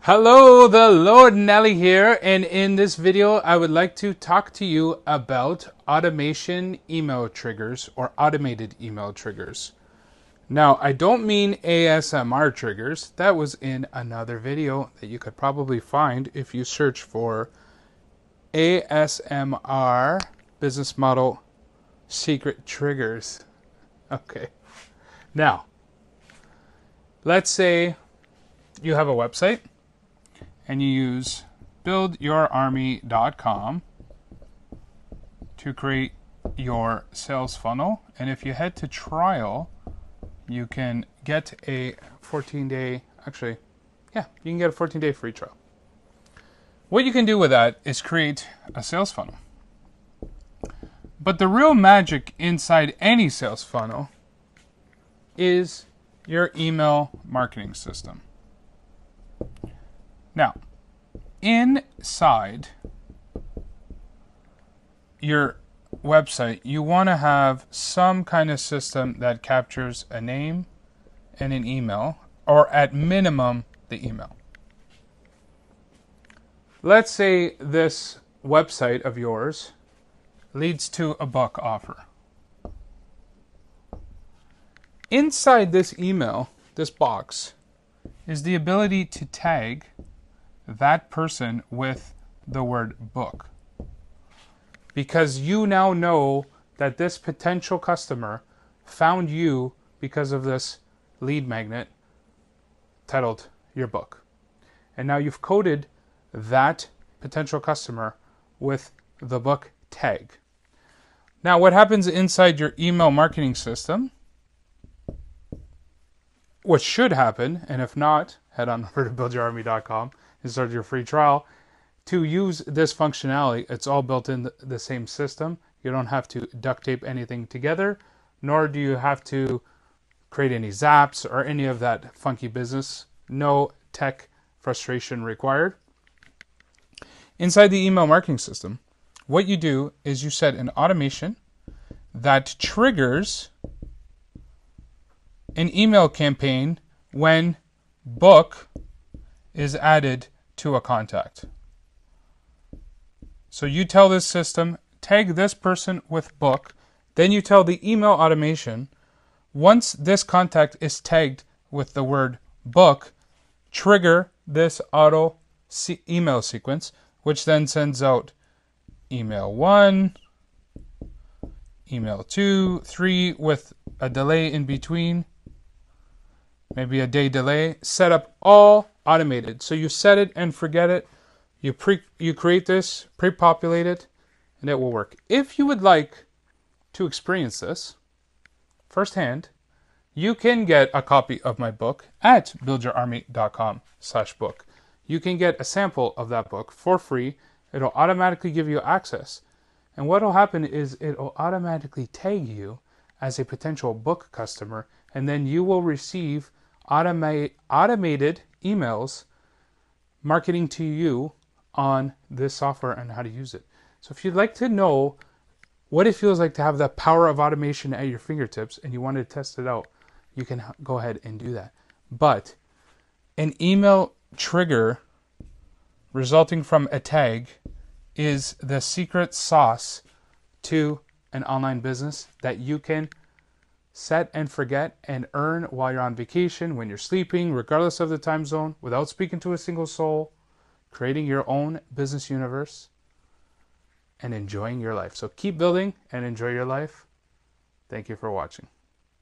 Hello, the Lord Nelly here, and in this video I would like to talk to you about automation email triggers or automated email triggers. Now, I don't mean ASMR triggers. That was in another video that you could probably find if you search for ASMR business model secret triggers. Okay. Now, let's say you have a website and you use buildyourarmy.com to create your sales funnel. And if you head to trial, you can get a 14-day, you can get a 14-day free trial. What you can do with that is create a sales funnel. But the real magic inside any sales funnel is your email marketing system. Now, inside your website, you want to have some kind of system that captures a name and an email, or at minimum, the email. Let's say this website of yours leads to a book offer. Inside this email, this box, is the ability to tag that person with the word book. Because you now know that this potential customer found you because of this lead magnet titled your book. And now you've coded that potential customer with the book tag. Now what happens inside your email marketing system, what should happen, and if not, head on over to buildyourarmy.com and start your free trial. To use this functionality, it's all built in the same system. You don't have to duct tape anything together, nor do you have to create any zaps or any of that funky business. No tech frustration required. Inside the email marketing system, what you do is you set an automation that triggers an email campaign when book is added to a contact. So you tell this system, tag this person with book. Then you tell the email automation, once this contact is tagged with the word book, trigger this auto email sequence, which then sends out email 1, email 2, 3 with a delay in between, maybe a day delay. Set up all automated. So you set it and forget it. You create this, pre-populate it, and it will work. If you would like to experience this firsthand, you can get a copy of my book at buildyourarmy.com/book. You can get a sample of that book for free. It'll automatically give you access. And what will happen is it'll automatically tag you as a potential book customer, and then you will receive automated emails marketing to you on this software and how to use it. So if you'd like to know what it feels like to have the power of automation at your fingertips and you want to test it out, you can go ahead and do that. But an email trigger resulting from a tag is the secret sauce to an online business that you can set and forget and earn while you're on vacation, when you're sleeping, regardless of the time zone, without speaking to a single soul, creating your own business universe and enjoying your life. So keep building and enjoy your life. Thank you for watching.